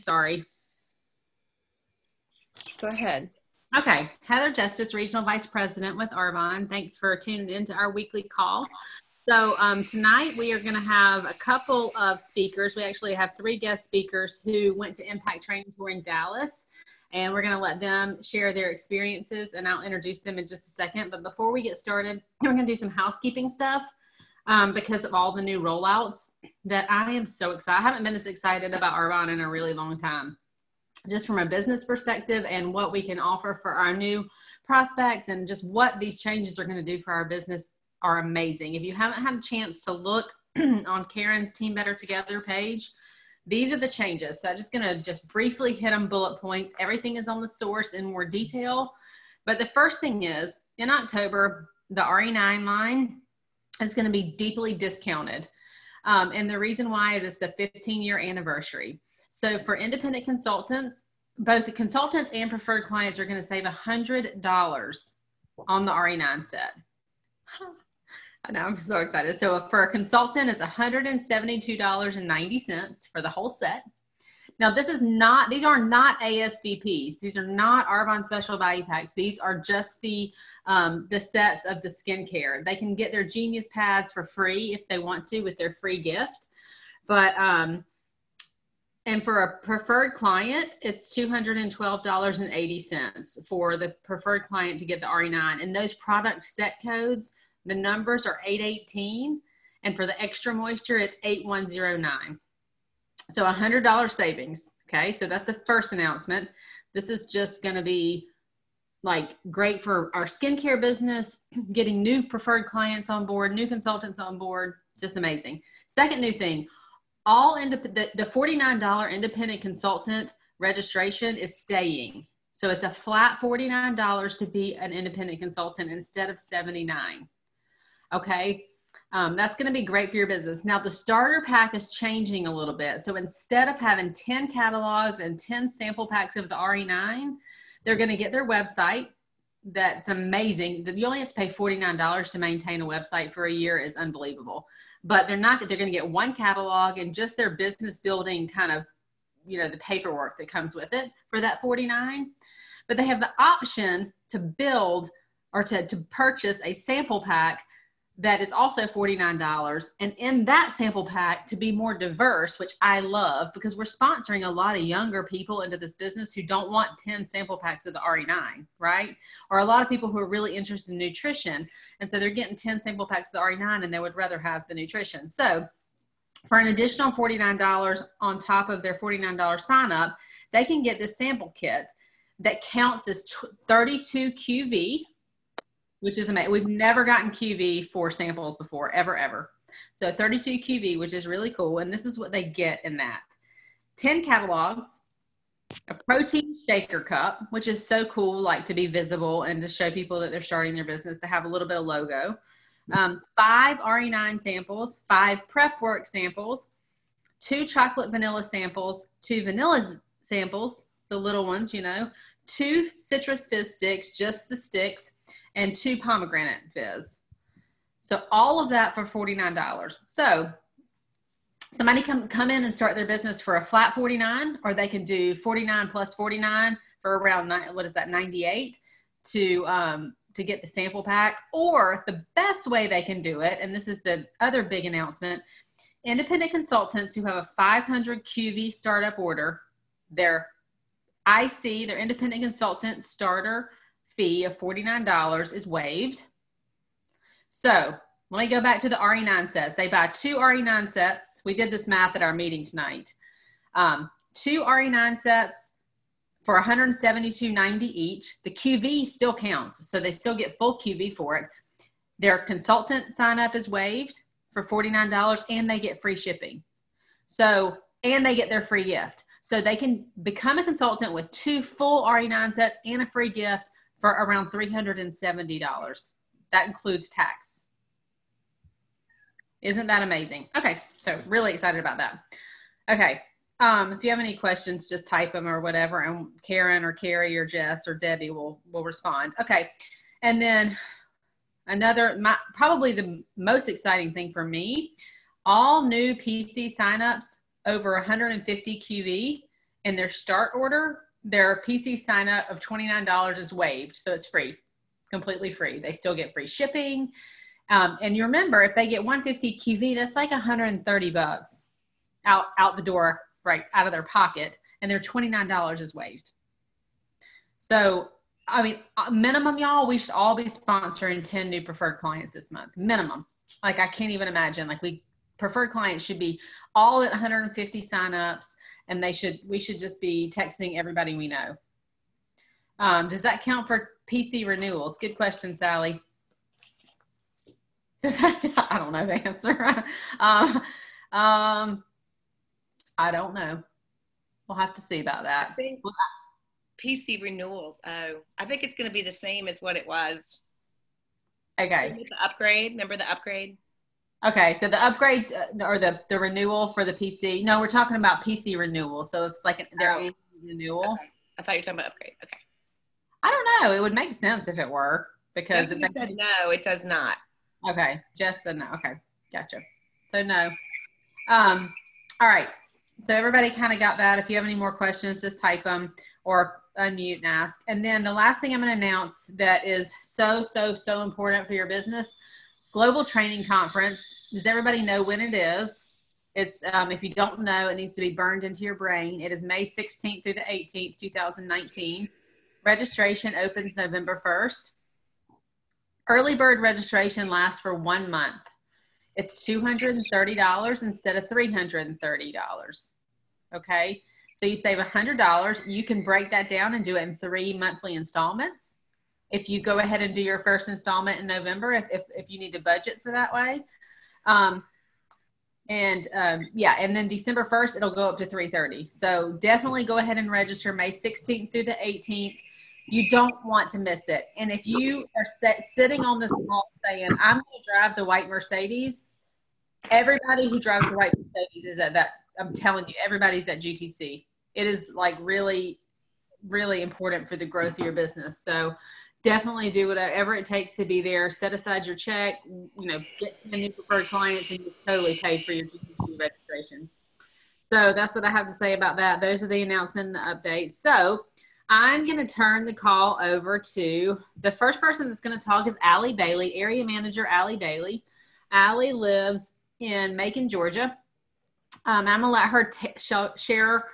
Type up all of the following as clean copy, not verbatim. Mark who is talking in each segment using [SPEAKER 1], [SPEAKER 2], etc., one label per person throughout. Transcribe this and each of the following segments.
[SPEAKER 1] Sorry.
[SPEAKER 2] Go ahead.
[SPEAKER 1] Okay. Heather Justice, Regional Vice President with Arvon. Thanks for tuning into our weekly call. So tonight we are going to have a couple of speakers. We actually have 3 guest speakers who went to Impact Training Tour in Dallas, and we're going to let them share their experiences, and I'll introduce them in just a second. But before we get started, we're going to do some housekeeping stuff because of all the new rollouts that I am so excited. I haven't been this excited about Arvon in a really long time, just from a business perspective and what we can offer for our new prospects, and just what these changes are going to do for our business are amazing. If you haven't had a chance to look on Karen's Team Better Together page, these are the changes. So I'm just going to just briefly hit them bullet points. Everything is on the source in more detail. But the first thing is, in October, the RE9 line is going to be deeply discounted. And the reason why is it's the 15-year anniversary. So for independent consultants, both the consultants and preferred clients are going to save $100 on the RE9 set. I know, I'm so excited. So for a consultant, it's $172.90 for the whole set. Now, these are not ASVPs. These are not Arvon Special Value Packs. These are just the sets of the skincare. They can get their Genius pads for free if they want to with their free gift. But, and for a preferred client, it's $212.80 for the preferred client to get the RE9. And those product set codes, the numbers are 818, and for the extra moisture, it's 8109. So $100 savings. Okay, so that's the first announcement. This is just going to be like great for our skincare business, getting new preferred clients on board, new consultants on board, just amazing. Second new thing, the $49 independent consultant registration is staying. So it's a flat $49 to be an independent consultant instead of $79. Okay, that's going to be great for your business. Now, the starter pack is changing a little bit. So instead of having 10 catalogs and 10 sample packs of the RE9, they're going to get their website. That's amazing. You only have to pay $49 to maintain a website for a year is unbelievable. But they're going to get one catalog and just their business building kind of, the paperwork that comes with it for that $49. But they have the option to build or to purchase a sample pack that is also $49. And in that sample pack, to be more diverse, which I love because we're sponsoring a lot of younger people into this business who don't want 10 sample packs of the RE9, right? Or a lot of people who are really interested in nutrition. And so they're getting 10 sample packs of the RE9 and they would rather have the nutrition. So for an additional $49 on top of their $49 sign up, they can get this sample kit that counts as 32 QV, which is amazing. We've never gotten QV for samples before, ever. So 32 QV, which is really cool. And this is what they get in that. 10 catalogs, a protein shaker cup, which is so cool, like to be visible and to show people that they're starting their business, to have a little bit of logo. 5 RE9 samples, 5 prep work samples, 2 chocolate vanilla samples, 2 vanilla samples, the little ones, 2 citrus fizz sticks, just the sticks, and 2 pomegranate fizz. So all of that for $49. So somebody come in and start their business for a flat $49, or they can do $49 plus $49 for around, 98 to get the sample pack. Or the best way they can do it, and this is the other big announcement, independent consultants who have a 500 QV startup order, their independent consultant starter fee of $49 is waived. So let me go back to the RE9 sets. They buy 2 RE9 sets. We did this math at our meeting tonight. 2 RE9 sets for $172.90 each. The QV still counts, so they still get full QV for it. Their consultant sign up is waived for $49, and they get free shipping. So, and they get their free gift. So they can become a consultant with 2 full RE9 sets and a free gift for around $370. That includes tax. Isn't that amazing? Okay, so really excited about that. Okay, if you have any questions, just type them or whatever, and Karen or Carrie or Jess or Debbie will respond. Okay, and then probably the most exciting thing for me, all new PC signups over 150 QV in their start order, their PC sign up of $29 is waived. So it's free, completely free. They still get free shipping. And you remember, if they get 150 QV, that's like $130 out the door, right out of their pocket. And their $29 is waived. So, I mean, minimum, y'all, we should all be sponsoring 10 new preferred clients this month. Minimum. Like, I can't even imagine. Like, preferred clients should be all at 150 signups, and we should just be texting everybody we know. Does that count for PC renewals? Good question, Sallie. I don't know the answer. I don't know. We'll have to see about that.
[SPEAKER 2] I think PC renewals. Oh, I think it's going to be the same as what it was.
[SPEAKER 1] Okay.
[SPEAKER 2] The upgrade. Remember the upgrade?
[SPEAKER 1] Okay. So the upgrade or the renewal for the PC. No, we're talking about PC renewal. So it's like their annual renewal.
[SPEAKER 2] Okay. I thought you were talking about upgrade. Okay.
[SPEAKER 1] I don't know. It would make sense if it were, because
[SPEAKER 2] Jessica said no, it does not.
[SPEAKER 1] Okay. Jess said no. Okay. Gotcha. So no. All right. So everybody kind of got that. If you have any more questions, just type them or unmute and ask. And then the last thing I'm going to announce that is so important for your business, Global Training Conference. Does everybody know when it is? It's, if you don't know, it needs to be burned into your brain. It is May 16th through the 18th, 2019. Registration opens November 1st. Early bird registration lasts for 1 month. It's $230 instead of $330. Okay. So you save $100. You can break that down and do it in 3 monthly installments. If you go ahead and do your first installment in November, if you need to budget for that way. Yeah. And then December 1st, it'll go up to $330. So definitely go ahead and register May 16th through the 18th. You don't want to miss it. And if you are sitting on this wall saying, I'm going to drive the white Mercedes, everybody who drives the white Mercedes is at that. I'm telling you, everybody's at GTC. It is like really, really important for the growth of your business. So definitely do whatever it takes to be there. Set aside your check, get 10 new preferred clients, and you're totally paid for your GTC registration. So that's what I have to say about that. Those are the announcements and the updates. So I'm going to turn the call over to the first person that's going to talk is Allie Bailey, Area Manager Allie Bailey. Allie lives in Macon, Georgia. I'm going to let her share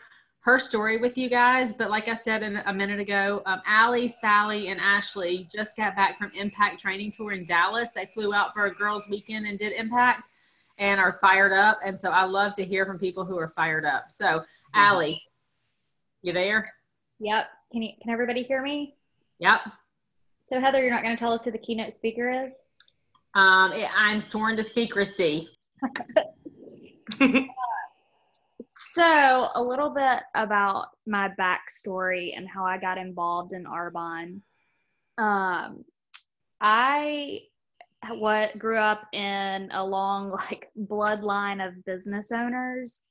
[SPEAKER 1] her story with you guys. But like I said a minute ago, Allie, Sallie, and Ashley just got back from Impact Training Tour in Dallas. They flew out for a girls' weekend and did Impact and are fired up. And so I love to hear from people who are fired up. So Allie, you there?
[SPEAKER 3] Yep. Can everybody hear me?
[SPEAKER 1] Yep.
[SPEAKER 3] So Heather, you're not going to tell us who the keynote speaker is?
[SPEAKER 1] I'm sworn to secrecy.
[SPEAKER 3] So a little bit about my backstory and how I got involved in Arbonne. I grew up in a long bloodline of business owners.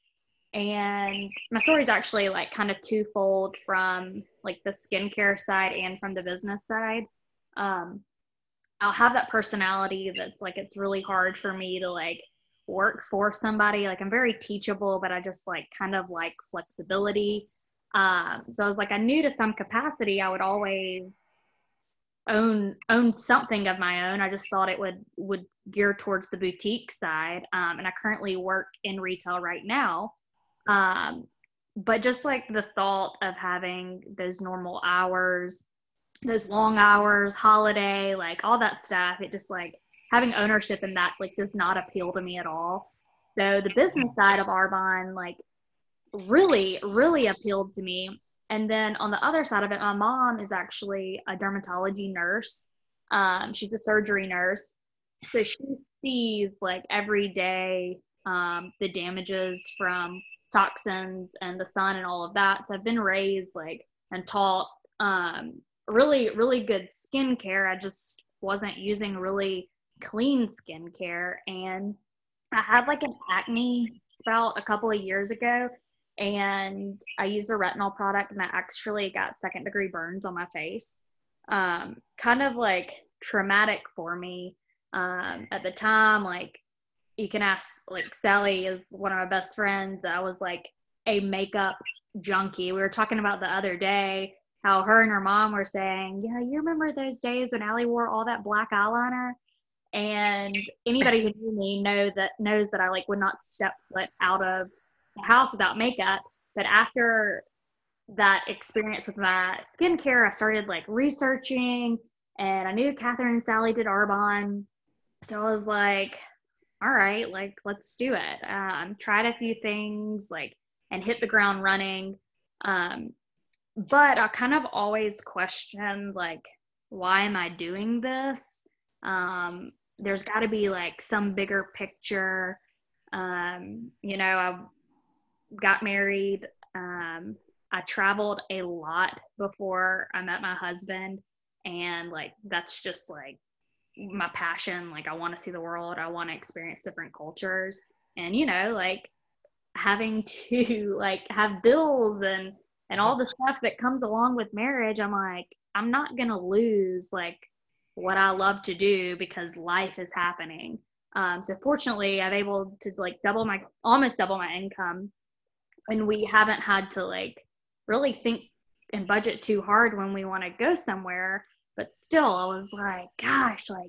[SPEAKER 3] And my story is actually kind of twofold, from the skincare side and from the business side. I'll have that personality that's it's really hard for me to work for somebody. I'm very teachable, but I just kind of like flexibility. So I was I knew to some capacity I would always own something of my own. I just thought it would gear towards the boutique side. And I currently work in retail right now. But just the thought of having those normal hours, those long hours, holiday, all that stuff, it just having ownership in that does not appeal to me at all. So the business side of Arbonne really, really appealed to me. And then on the other side of it, my mom is actually a dermatology nurse. She's a surgery nurse. So she sees every day the damages from toxins and the sun and all of that. So I've been raised and taught really, really good skincare. I just wasn't using really clean skincare. And I had an acne spout a couple of years ago, and I used a retinol product, and I actually got 2nd-degree burns on my face. Kind of traumatic for me at the time. You can ask, Sallie is one of my best friends. I was a makeup junkie. We were talking about the other day how her and her mom were saying, yeah, you remember those days when Allie wore all that black eyeliner? And anybody who knew me knows that I like would not step foot out of the house without makeup. But after that experience with my skincare, I started like researching, and I knew Catherine and Sallie did Arbonne. So I was like, all right, like, let's do it. Tried a few things, like, and hit the ground running. But I kind of always questioned, like, why am I doing this? There's got to be like some bigger picture. You know, I got married. I traveled a lot before I met my husband, and like, that's just like my passion. Like, I want to see the world. I want to experience different cultures, and, you know, like, having to like have bills and all the stuff that comes along with marriage, I'm like, I'm not going to lose like what I love to do because life is happening. So fortunately, I'm able to like almost double my income, and we haven't had to like really think and budget too hard when we want to go somewhere. But still, I was like, gosh, like,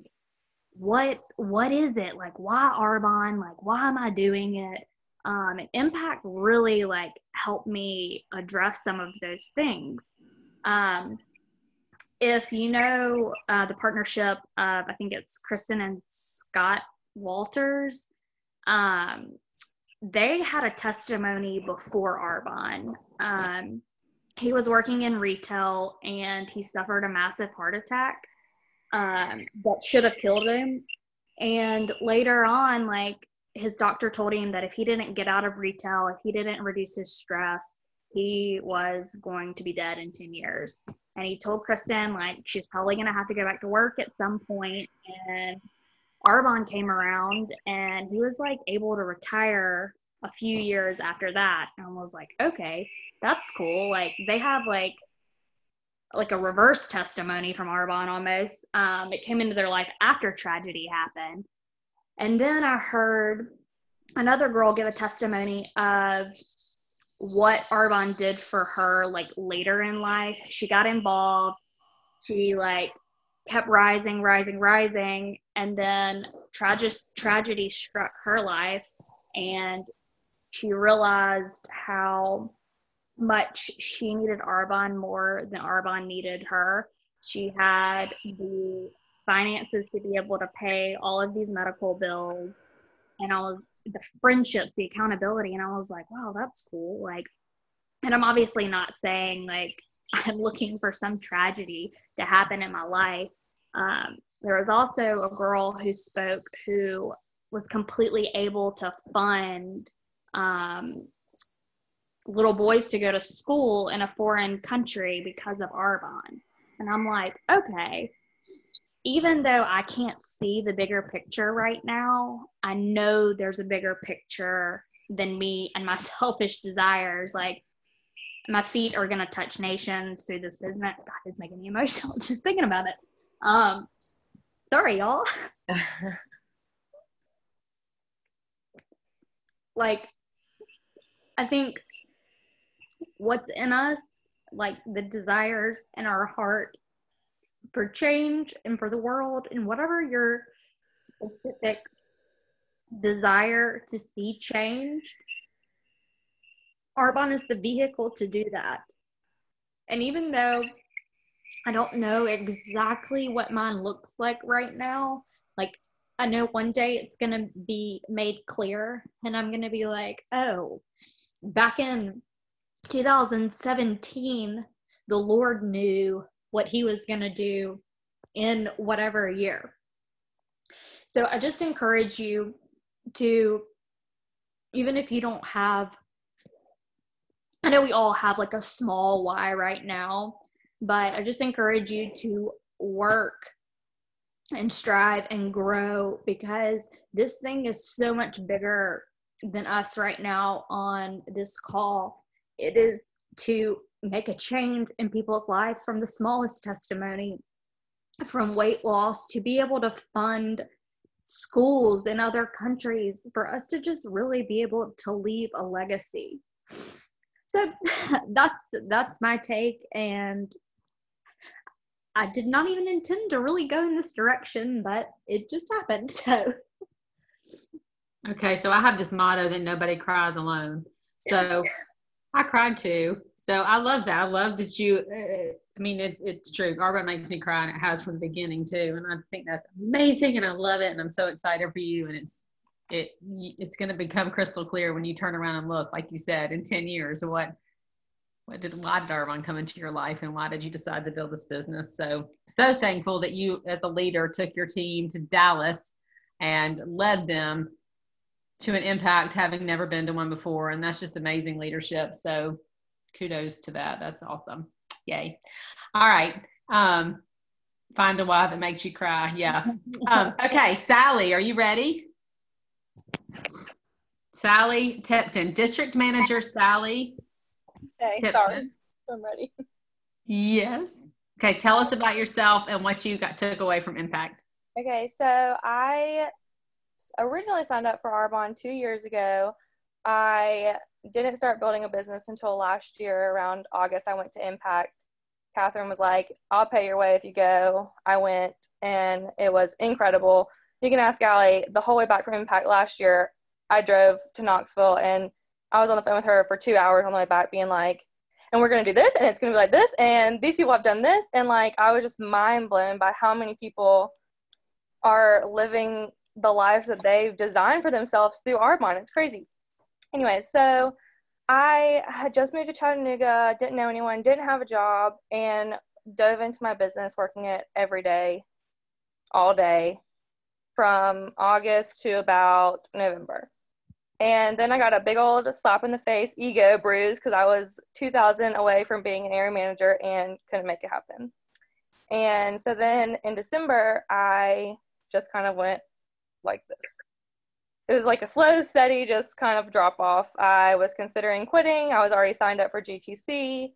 [SPEAKER 3] what is it? Like, why Arbonne? Like, why am I doing it? And Impact really like helped me address some of those things. If you know the partnership of, I think it's Kristen and Scott Walters, they had a testimony before Arbonne. He was working in retail, and he suffered a massive heart attack that should have killed him. And later on, like, his doctor told him that if he didn't get out of retail, if he didn't reduce his stress, he was going to be dead in 10 years. And he told Kristen, like, she's probably going to have to go back to work at some point. And Arbonne came around, and he was like able to retire a few years after that. And I was like, okay, that's cool. Like, they have like a reverse testimony from Arbonne almost. It came into their life after tragedy happened. And then I heard another girl give a testimony of what Arbonne did for her, like, later in life. She got involved. She like kept rising. And then tragedy struck her life, and she realized how much she needed Arbonne more than Arbonne needed her. She had the finances to be able to pay all of these medical bills, and the friendships, the accountability, and I was like, wow, that's cool. Like, and I'm obviously not saying like I'm looking for some tragedy to happen in my life. There was also a girl who spoke who was completely able to fund little boys to go to school in a foreign country because of Arbonne. And I'm like, okay, even though I can't see the bigger picture right now, I know there's a bigger picture than me and my selfish desires. Like, my feet are going to touch nations through this business. God, it's making me emotional just thinking about it. Sorry, y'all. Like, I think what's in us, like the desires in our heart for change and for the world, and whatever your specific desire to see change, Arbonne is the vehicle to do that. And even though I don't know exactly what mine looks like right now, like, I know one day it's going to be made clear, and I'm going to be like, oh, back in 2017, the Lord knew what he was going to do in whatever year. So I just encourage you to, even if you don't have, I know we all have like a small why right now, but I just encourage you to work and strive and grow, because this thing is so much bigger than us right now on this call. It is to make a change in people's lives, from the smallest testimony, from weight loss, to be able to fund schools in other countries, for us to just really be able to leave a legacy. So that's my take, and I did not even intend to really go in this direction, but it just happened. So
[SPEAKER 1] Okay, so I have this motto that nobody cries alone. So I cried too. So I love that. I love that you. It's true. Arbor makes me cry, and it has from the beginning too. And I think that's amazing, and I love it, and I'm so excited for you. And it's going to become crystal clear when you turn around and look, like you said, in 10 years. Why did Arbonne come into your life, and why did you decide to build this business? So thankful that you, as a leader, took your team to Dallas and led them to an impact, having never been to one before. And that's just amazing leadership. So kudos to that. That's awesome. Yay. All right. Find a why that makes you cry. Yeah. Okay. Sallie, are you ready? Sallie Tipton, District Manager Sallie Tipton.
[SPEAKER 4] Sorry. I'm ready.
[SPEAKER 1] Yes. Okay. Tell us about yourself and what you took away from Impact.
[SPEAKER 4] Okay. So I originally signed up for Arbonne 2 years ago. I didn't start building a business until last year around August. I went to Impact. Catherine was like, I'll pay your way if you go. I went, and it was incredible. You can ask Allie, the whole way back from Impact last year, I drove to Knoxville, and I was on the phone with her for 2 hours on the way back being like, and we're going to do this, and it's going to be like this, and these people have done this. And like, I was just mind blown by how many people are living the lives that they've designed for themselves through Arbonne. It's crazy. Anyway, so I had just moved to Chattanooga, didn't know anyone, didn't have a job, and dove into my business, working it every day, all day, from August to about November. And then I got a big old slap in the face, ego bruise, because I was 2,000 away from being an area manager and couldn't make it happen. And so then in December, I just kind of went like this. It was like a slow, steady, just kind of drop off. I was considering quitting. I was already signed up for GTC.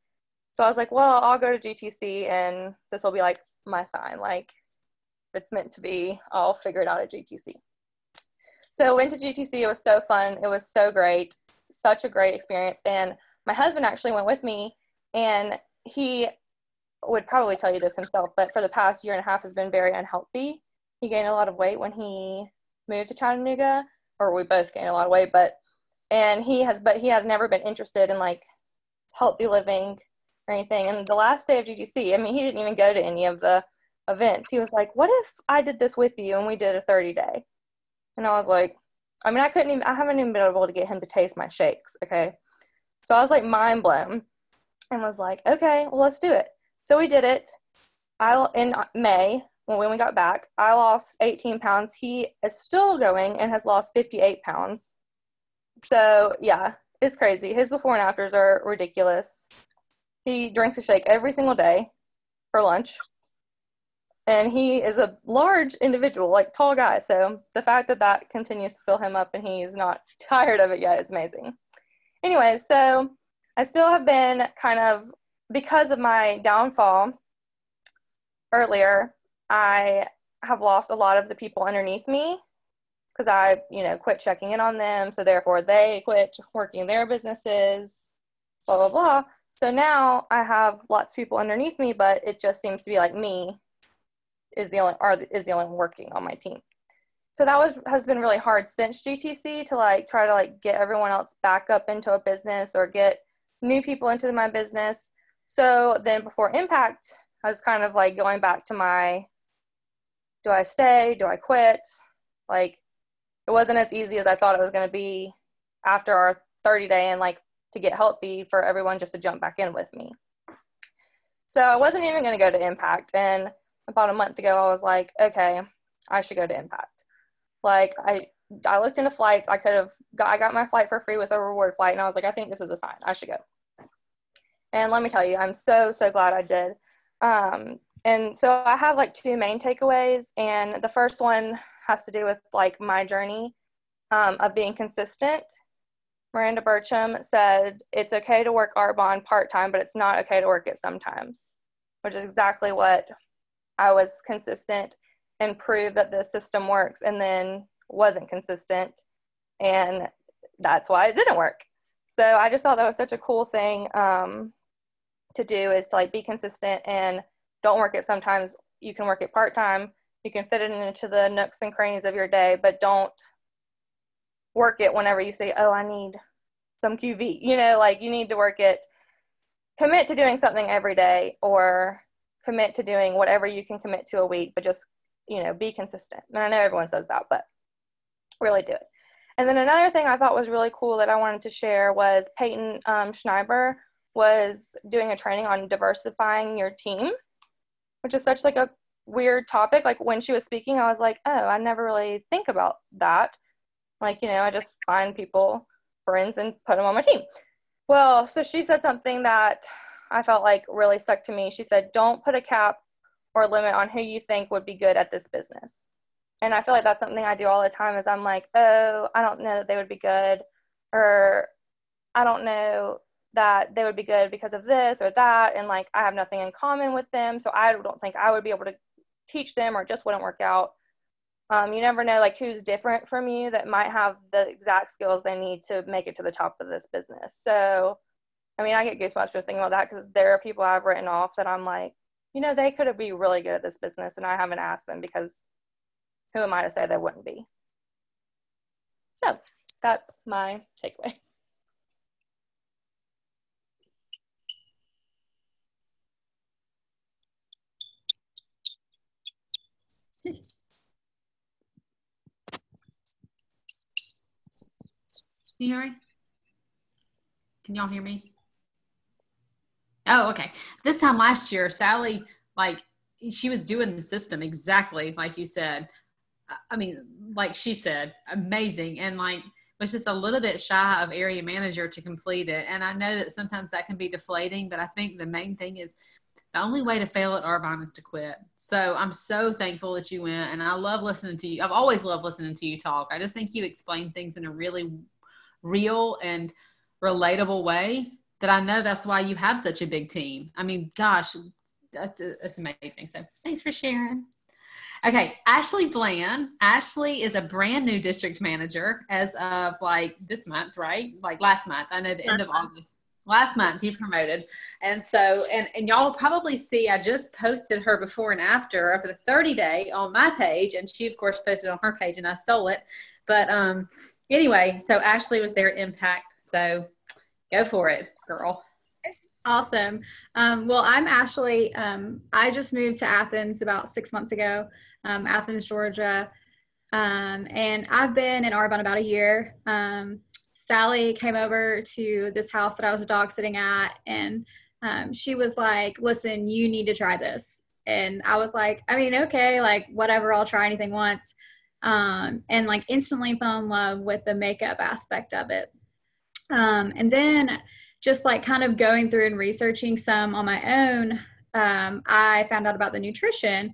[SPEAKER 4] So I was like, well, I'll go to GTC, and this will be like my sign. Like, if it's meant to be, I'll figure it out at GTC. So I went to GTC. It was so fun. It was so great. Such a great experience. And my husband actually went with me, and he would probably tell you this himself, but for the past year and a half has been very unhealthy. He gained a lot of weight when he moved to Chattanooga, or we both gained a lot of weight, but he has never been interested in like healthy living or anything. And the last day of GTC, I mean, he didn't even go to any of the events. He was like, what if I did this with you and we did a 30-day? And I was like, I mean, I haven't even been able to get him to taste my shakes. Okay. So I was like mind blown and was like, okay, well, let's do it. So we did it. In May, when we got back, I lost 18 pounds. He is still going and has lost 58 pounds. So yeah, it's crazy. His before and afters are ridiculous. He drinks a shake every single day for lunch. And he is a large individual, like tall guy. So the fact that continues to fill him up and he's not tired of it yet is amazing. Anyway, so I still have been kind of, because of my downfall earlier, I have lost a lot of the people underneath me because I, quit checking in on them. So therefore they quit working their businesses, blah, blah, blah. So now I have lots of people underneath me, but it just seems to be like me is the only one working on my team. So that has been really hard since GTC to try to get everyone else back up into a business or get new people into my business. So then before Impact, I was kind of going back to my, do I stay? Do I quit? It wasn't as easy as I thought it was going to be after our 30-day and to get healthy for everyone just to jump back in with me. So I wasn't even going to go to Impact. And about a month ago, I was like, okay, I should go to Impact. I looked into flights. I got my flight for free with a reward flight. And I was like, I think this is a sign. I should go. And let me tell you, I'm so, so glad I did. And so I have two main takeaways. And the first one has to do with my journey of being consistent. Miranda Burcham said, it's okay to work Arbonne part-time, but it's not okay to work it sometimes, which is exactly what I was consistent and proved that this system works, and then wasn't consistent. And that's why it didn't work. So I just thought that was such a cool thing to do, is to like be consistent and don't work it. Sometimes you can work it part-time. You can fit it into the nooks and crannies of your day, but don't work it whenever you say, oh, I need some QV. You know, like you need to work it, commit to doing something every day, or commit to doing whatever you can commit to a week, but just, you know, be consistent. And I know everyone says that, but really do it. And then another thing I thought was really cool that I wanted to share was Peyton Schneiber was doing a training on diversifying your team, which is such like a weird topic. Like when she was speaking, I was like, oh, I never really think about that. Like, you know, I just find people, friends, and put them on my team. Well, so she said something that I felt like really stuck to me. She said, don't put a cap or limit on who you think would be good at this business. And I feel like that's something I do all the time, is I'm like, oh, I don't know that they would be good, or I don't know that they would be good because of this or that, and like I have nothing in common with them, so I don't think I would be able to teach them, or it just wouldn't work out. You never know like who's different from you that might have the exact skills they need to make it to the top of this business. So, I mean, I get goosebumps just thinking about that, because there are people I've written off that I'm like, you know, they could be really good at this business, and I haven't asked them, because who am I to say they wouldn't be? So that's my takeaway.
[SPEAKER 1] Can you hear me? Can y'all hear me? Oh, okay. This time last year, Sallie, like, she was doing the system exactly like you said. I mean, like she said, amazing. And like, was just a little bit shy of area manager to complete it. And I know that sometimes that can be deflating, but I think the main thing is the only way to fail at Arbonne is to quit. So I'm so thankful that you went, and I love listening to you. I've always loved listening to you talk. I just think you explain things in a really real and relatable way that I know that's why you have such a big team. I mean, gosh, that's amazing. So thanks for sharing. Okay, Ashley Blann. Ashley is a brand new district manager as of like this month, right? Like last month. I know the end of August. Last month he promoted. And so, and y'all will probably see, I just posted her before and after of the 30-day on my page, and she of course posted on her page and I stole it. But anyway, so Ashley was there at Impact. So go for it, girl.
[SPEAKER 5] Awesome. Well, I'm Ashley. I just moved to Athens about 6 months ago, Athens, Georgia. And I've been in Arbonne about a year. Sallie came over to this house that I was dog sitting at, and she was like, listen, you need to try this. And I was like, I mean, okay, like whatever, I'll try anything once. And like instantly fell in love with the makeup aspect of it. And then just like kind of going through and researching some on my own, I found out about the nutrition,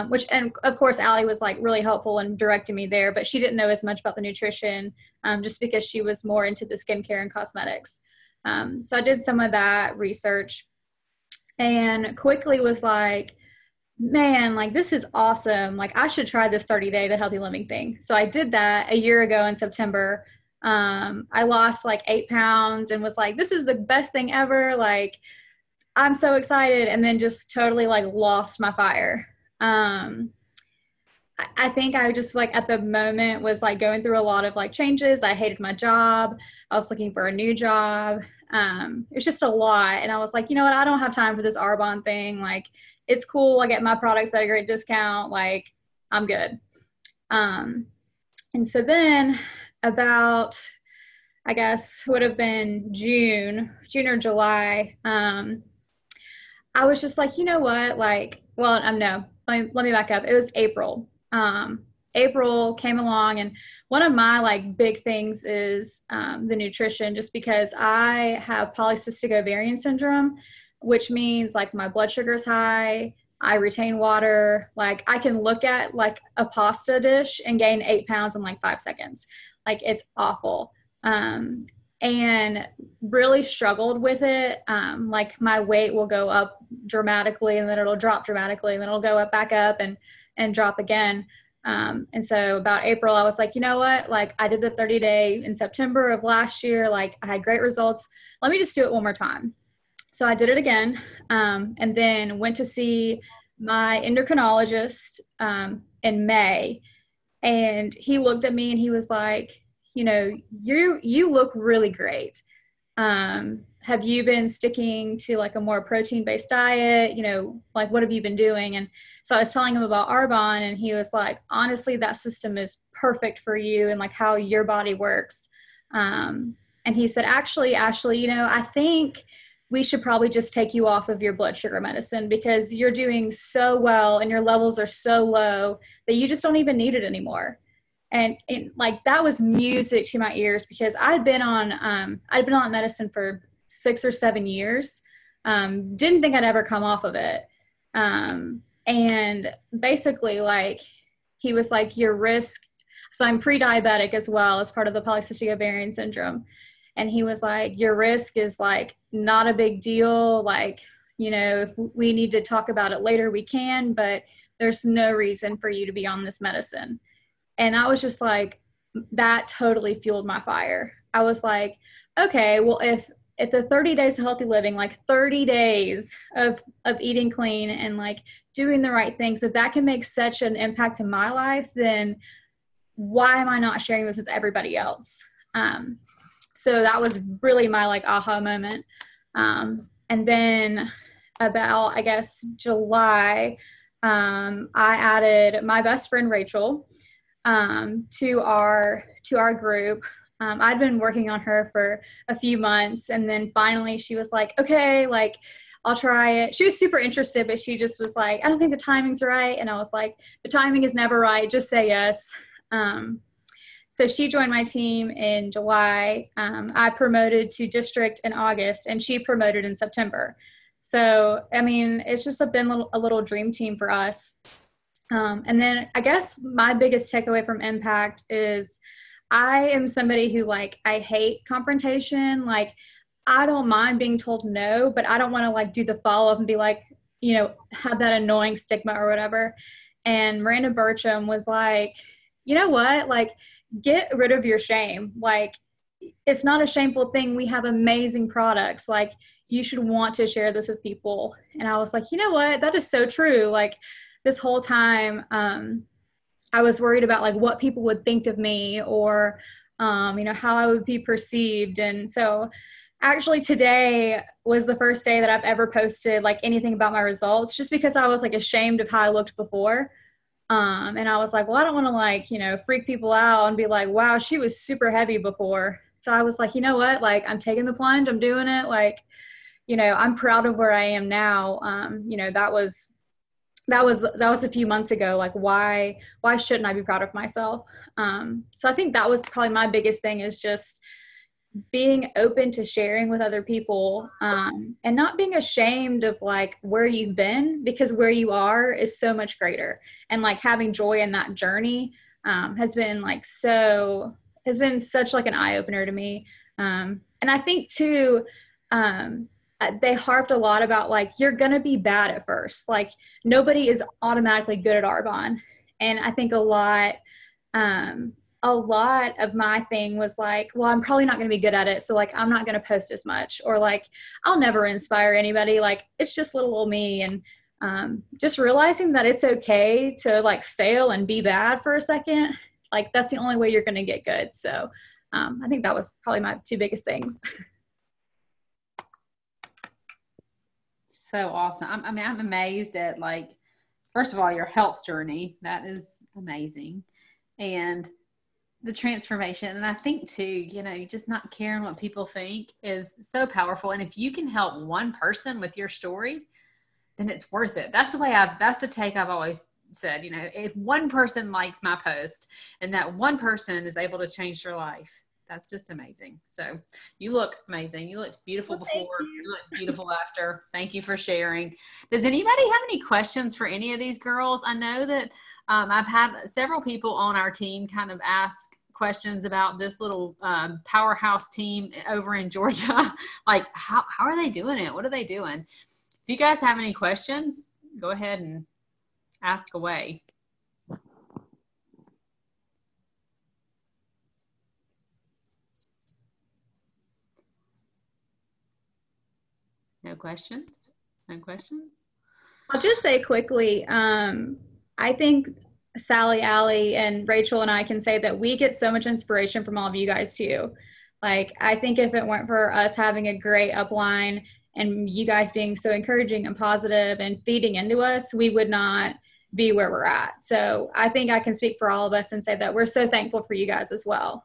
[SPEAKER 5] which, and of course, Allie was like really helpful and directing me there, but she didn't know as much about the nutrition just because she was more into the skincare and cosmetics. So I did some of that research and quickly was like, man, like this is awesome. Like I should try this 30-day to healthy living thing. So I did that a year ago in September. I lost like 8 pounds and was like, this is the best thing ever. Like, I'm so excited. And then just totally like lost my fire. I think I just like at the moment was like going through a lot of like changes. I hated my job. I was looking for a new job. It was just a lot. And I was like, you know what? I don't have time for this Arbonne thing. Like, it's cool. I get my products at a great discount. Like, I'm good. And so then about, I guess, would have been June or July. I was just like, you know what? Like, well, no, let me back up. It was April. April came along, and one of my like big things is the nutrition, just because I have polycystic ovarian syndrome, which means like my blood sugar is high. I retain water. Like I can look at like a pasta dish and gain 8 pounds in like 5 seconds. Like it's awful. And really struggled with it. Like my weight will go up dramatically and then it'll drop dramatically and then it'll go up back up and drop again. And so about April, I was like, you know what, like I did the 30-day in September of last year. Like I had great results. Let me just do it one more time. So I did it again, and then went to see my endocrinologist in May. And he looked at me and he was like, you know, you look really great. Have you been sticking to like a more protein-based diet? You know, like what have you been doing? And so I was telling him about Arbonne, and he was like, honestly, that system is perfect for you and like how your body works. And he said, actually, Ashley, you know, I think we should probably just take you off of your blood sugar medicine because you're doing so well and your levels are so low that you just don't even need it anymore. And like that was music to my ears because I'd been on medicine for 6 or 7 years. Didn't think I'd ever come off of it. And basically like he was like, your risk. So I'm pre-diabetic as well as part of the polycystic ovarian syndrome. And he was like, your risk is like not a big deal. Like, you know, if we need to talk about it later, we can, but there's no reason for you to be on this medicine. And I was just like, that totally fueled my fire. I was like, okay, well, if the 30 days of healthy living, like 30 days of eating clean and like doing the right things, if that can make such an impact in my life, then why am I not sharing this with everybody else? So that was really my like aha moment. And then about, I guess, July, I added my best friend, Rachel, to our group. I'd been working on her for a few months, and then finally she was like, okay, like I'll try it. She was super interested, but she just was like, I don't think the timing's right. And I was like, the timing is never right. Just say yes. So she joined my team in July. I promoted to district in August, and she promoted in September. So, I mean, it's just been a little dream team for us. And then I guess my biggest takeaway from Impact is I am somebody who like, I hate confrontation. Like I don't mind being told no, but I don't want to like do the follow-up and be like, you know, have that annoying stigma or whatever. And Miranda Burcham was like, you know what, like get rid of your shame. Like it's not a shameful thing. We have amazing products. Like you should want to share this with people. And I was like, you know what, that is so true. Like this whole time, I was worried about like what people would think of me or, you know, how I would be perceived. And so actually today was the first day that I've ever posted like anything about my results, just because I was like ashamed of how I looked before. And I was like, well, I don't want to like, you know, freak people out and be like, wow, she was super heavy before. So I was like, you know what, like I'm taking the plunge, I'm doing it. Like, you know, I'm proud of where I am now. You know, that was a few months ago. Like, why shouldn't I be proud of myself? So I think that was probably my biggest thing, is just being open to sharing with other people, and not being ashamed of like where you've been, because where you are is so much greater. And like having joy in that journey has been such like an eye opener to me. And I think too, they harped a lot about like, you're going to be bad at first. Like nobody is automatically good at Arbonne. And I think a lot of my thing was like, well, I'm probably not going to be good at it. So like, I'm not going to post as much, or like, I'll never inspire anybody. Like it's just little old me. And just realizing that it's okay to like fail and be bad for a second. Like that's the only way you're going to get good. So I think that was probably my two biggest things.
[SPEAKER 1] So awesome. I'm amazed at like, first of all, your health journey. That is amazing. And the transformation. And I think too, you know, just not caring what people think is so powerful. And if you can help one person with your story, then it's worth it. That's the take I've always said. You know, if one person likes my post and that one person is able to change their life, that's just amazing. So you look amazing. You look beautiful before. You look beautiful after. Thank you for sharing. Does anybody have any questions for any of these girls? I know that I've had several people on our team kind of ask questions about this little powerhouse team over in Georgia. Like, how are they doing it? What are they doing? If you guys have any questions, go ahead and ask away. No questions? No questions?
[SPEAKER 5] I'll just say quickly, I think Sallie, Allie, and Rachel and I can say that we get so much inspiration from all of you guys too. Like, I think if it weren't for us having a great upline and you guys being so encouraging and positive and feeding into us, we would not be where we're at. So I think I can speak for all of us and say that we're so thankful for you guys as well.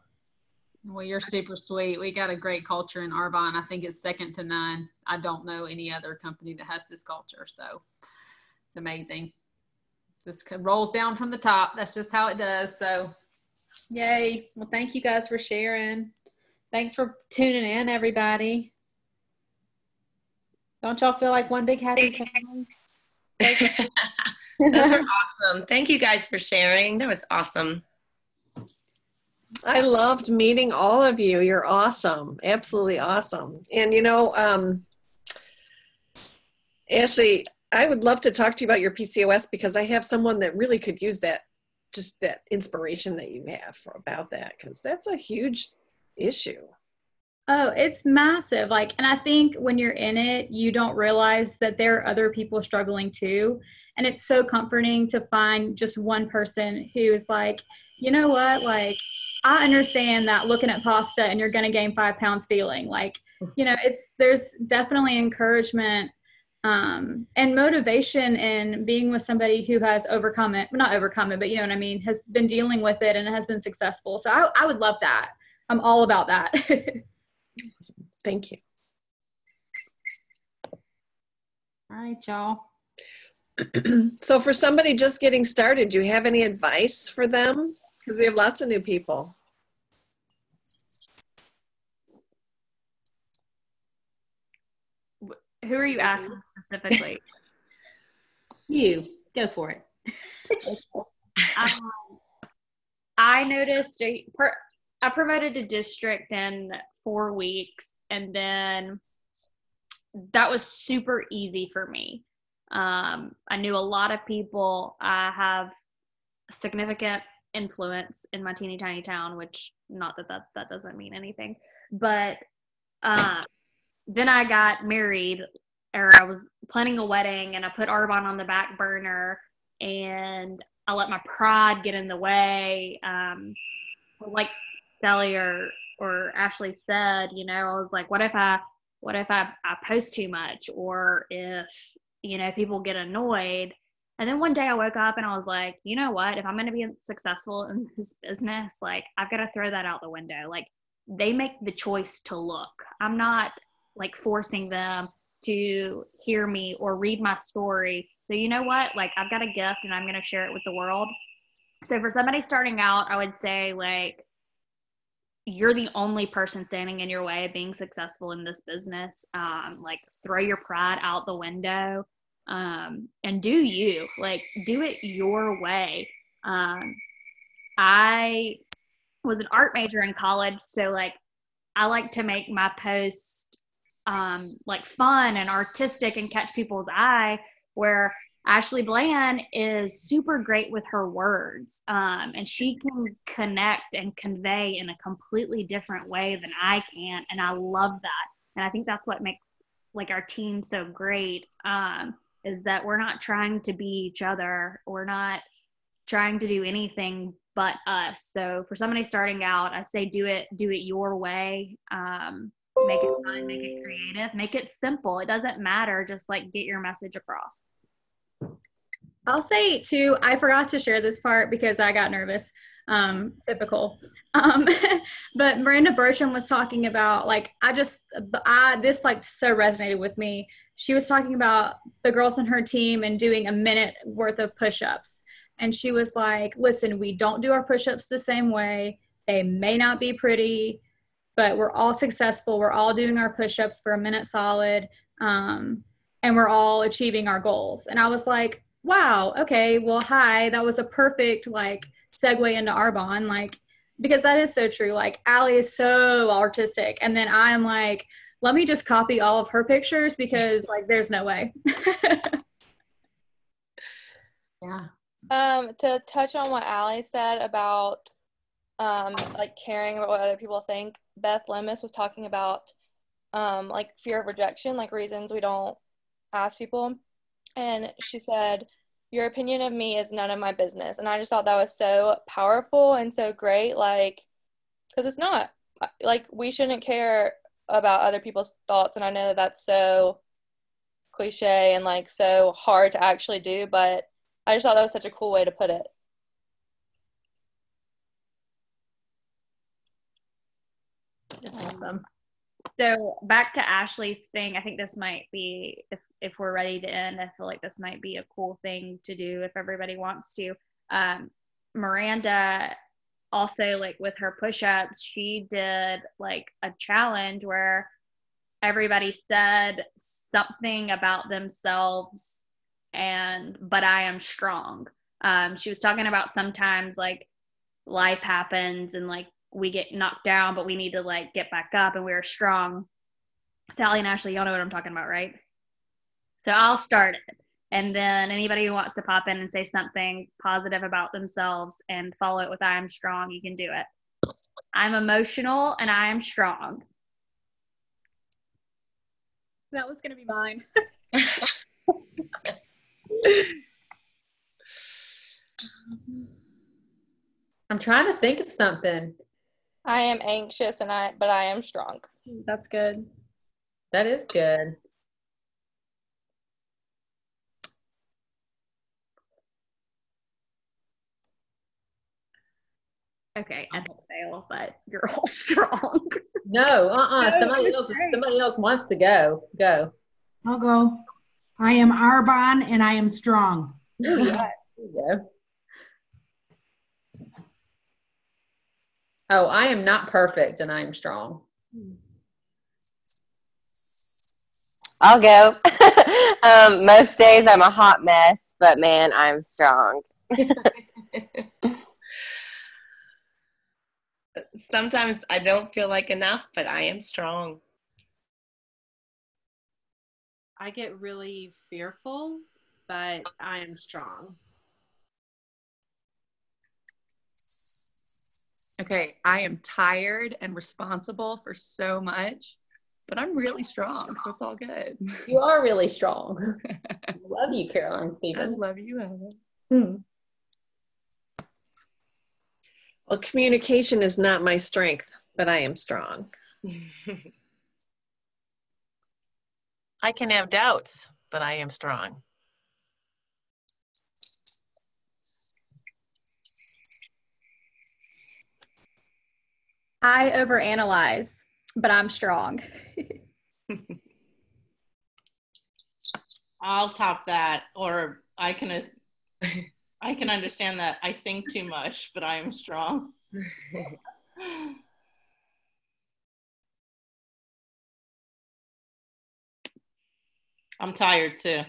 [SPEAKER 1] Well, you're super sweet. We got a great culture in Arbonne. I think it's second to none. I don't know any other company that has this culture. So it's amazing. This rolls down from the top. That's just how it does. So yay. Well, thank you guys for sharing. Thanks for tuning in, everybody. Don't y'all feel like one big happy family?
[SPEAKER 2] Those were awesome. Thank you guys for sharing. That was awesome.
[SPEAKER 6] I loved meeting all of you. You're awesome. Absolutely awesome. And, you know, Ashley, I would love to talk to you about your PCOS because I have someone that really could use that, just that inspiration that you have about that, because that's a huge issue.
[SPEAKER 5] Oh, it's massive. Like, and I think when you're in it, you don't realize that there are other people struggling too. And it's so comforting to find just one person who is like, you know what, I understand that looking at pasta and you're going to gain 5 pounds feeling like, there's definitely encouragement and motivation in being with somebody who has overcome it, not overcome it, but you know what I mean, has been dealing with it and has been successful. So I would love that. I'm all about that.
[SPEAKER 6] Thank you.
[SPEAKER 1] All right, y'all.
[SPEAKER 6] So for somebody just getting started, do you have any advice for them? Because we have lots of new people.
[SPEAKER 3] Who are you asking specifically?
[SPEAKER 1] You go for it.
[SPEAKER 3] I noticed I promoted to district in 4 weeks, and then that was super easy for me. I knew a lot of people. I have significant influence in my teeny tiny town, which not that doesn't mean anything, but then I got married, or I was planning a wedding, and I put Arbonne on the back burner, and I let my pride get in the way. Like Sallie or Ashley said, I was like, what if I post too much, or if people get annoyed. And then one day I woke up and I was like, you know what, if I'm going to be successful in this business, like, I've got to throw that out the window. Like, they make the choice to look. I'm not like forcing them to hear me or read my story. So you know what, like, I've got a gift and I'm going to share it with the world. So for somebody starting out, I would say, like, you're the only person standing in your way of being successful in this business. Like, throw your pride out the window, and do you, like, do it your way. I was an art major in college, so like, I like to make my posts like fun and artistic and catch people's eye, where Ashley Blann is super great with her words, and she can connect and convey in a completely different way than I can, and I love that. And I think that's what makes, like, our team so great, is that we're not trying to be each other. We're not trying to do anything but us. So for somebody starting out, I say do it your way. Make it fun, make it creative, make it simple. It doesn't matter. Just, like, get your message across.
[SPEAKER 5] I'll say too, I forgot to share this part because I got nervous. Typical. But Miranda Bertram was talking about, like, this like so resonated with me. She was talking about the girls on her team and doing a minute worth of push-ups. And she was like, listen, we don't do our push-ups the same way. They may not be pretty, but we're all successful. We're all doing our push-ups for a minute solid. And we're all achieving our goals. And I was like, wow, okay, well, hi, that was a perfect, like, segue into Arbonne, like, because that is so true. Like, Allie is so artistic, and then I'm like, let me just copy all of her pictures because, like, there's no way.
[SPEAKER 1] Yeah.
[SPEAKER 4] To touch on what Allie said about like caring about what other people think, Beth Lemus was talking about like fear of rejection, like reasons we don't ask people. And she said, your opinion of me is none of my business. And I just thought that was so powerful and so great, like, because it's not, like, we shouldn't care about other people's thoughts. And I know that that's so cliche and like so hard to actually do, but I just thought that was such a cool way to put it.
[SPEAKER 3] Awesome. So back to Ashley's thing, I think this might be, if we're ready to end, I feel like this might be a cool thing to do if everybody wants to. Miranda also, like with her push-ups, she did like a challenge where everybody said something about themselves but I am strong. She was talking about sometimes like life happens and like we get knocked down, but we need to like get back up and we're strong. Sallie and Ashley, y'all know what I'm talking about, right? So I'll start it. And then anybody who wants to pop in and say something positive about themselves and follow it with I am strong, you can do it. I'm emotional and I am strong.
[SPEAKER 5] That was going to be mine.
[SPEAKER 1] I'm trying to think of something.
[SPEAKER 4] I am anxious but I am strong.
[SPEAKER 5] That's good.
[SPEAKER 1] That is good.
[SPEAKER 3] Okay, I don't fail, but you're all strong.
[SPEAKER 1] No,
[SPEAKER 3] No,
[SPEAKER 1] somebody else wants to go. Go.
[SPEAKER 7] I'll go. I am Arbonne and I am strong.
[SPEAKER 3] Oh, yes.
[SPEAKER 1] There you go. Oh, I am not perfect and I am strong.
[SPEAKER 8] I'll go. Most days I'm a hot mess, but man, I'm strong.
[SPEAKER 2] Sometimes I don't feel like enough, but I am strong.
[SPEAKER 6] I get really fearful, but I am strong.
[SPEAKER 9] Okay, I am tired and responsible for so much, but I'm really strong, so it's all good.
[SPEAKER 1] You are really strong. I love you, Caroline
[SPEAKER 9] I
[SPEAKER 1] Stephen.
[SPEAKER 9] love you, Heather.
[SPEAKER 6] Well, communication is not my strength, but I am strong.
[SPEAKER 10] I can have doubts, but I am strong.
[SPEAKER 5] I overanalyze, but I'm strong.
[SPEAKER 11] I'll top that, or I can understand that I think too much, but I am strong. I'm tired too.